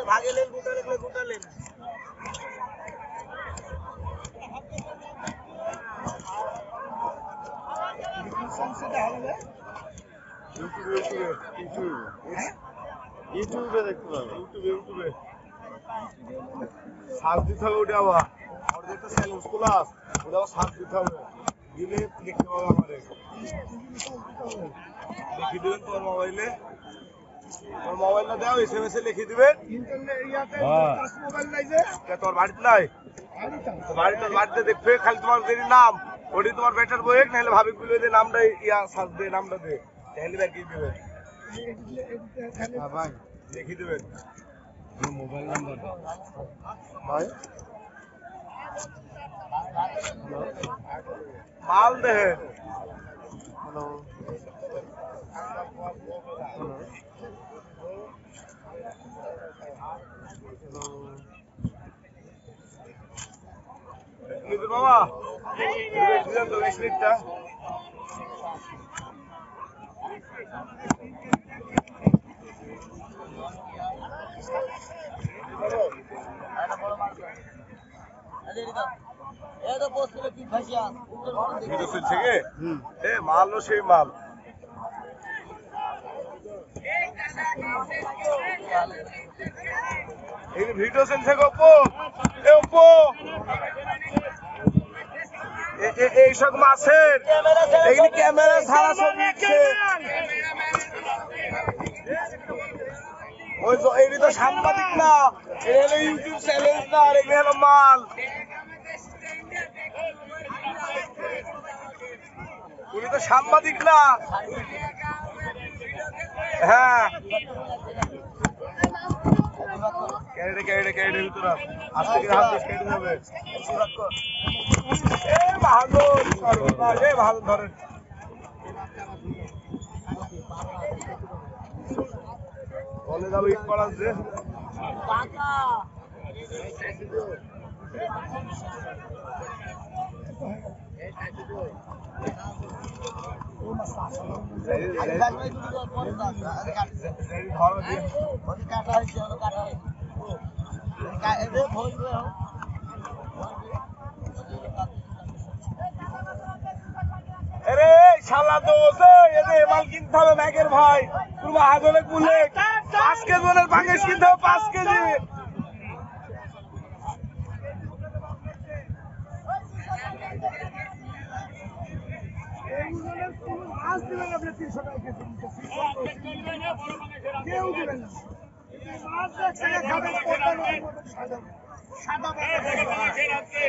भागे लेन गुटा लगले गुटा लेन ইউটিউবে দেখতে পাবে ইউটিউবে সার্চ দিতে হবে ওটা আবার আর যেটা চ্যানেল খোলা আছে ওটা সার্চ দিতে হবে দিলে দেখতে পাবে আমারে লিখে দিবেন তোর মোবাইলে তোর মোবাইলটা দাও এসএমএস এ লিখে দিবেন ইন্টারনেট ইয়াতে টাচ মোবাইল নাই যে তোর বাড়িতে নাই বাড়িতে দেখবে খালি তোমার দেরি নাম ওটি তোমার বেটার বইক নাহলে ভাবি গুলো দে নামটা ইয়া সার্চ দে নামটা দে তাহলে ব্যাক দিয়ে দিবেন হ্যাঁ ভাই লিখে দিবেন মোবাইল নাম্বার ভাই মাল দে হ্যালো নিদুর বাবা দিলাম তো 20 মিনিটটা মাল ও সেই মাল এই ভিডিও চলছে ওপো এইসব মাছের এগুলি ক্যামেরা ছাড়া ছবি উঠছে ওই তো এগুলি তো সাংবাদিক না এটা হলো ইউটিউব চ্যানেল না আর এগুলি হলো মাল উনি তো সাংবাদিক না হ্যাঁ ক্যারেটে ভিতরে আজকে কি হাত দিয়ে কেটে যাবে ভালো ধরেন বলে যাবো ইট করা আছে শালা দোষ এদের মাল কিনতে হবে ব্যাগের ভাই তুমি আগলে গুলে 5 কেজি ওনের বাংলাদেশ কিনতে হবে 5 কেজি মাছ দিবেন আপনি 300 টাকা কেজি কেউ দিবেন না মাছ দেখে খাবেন সাদা কেজি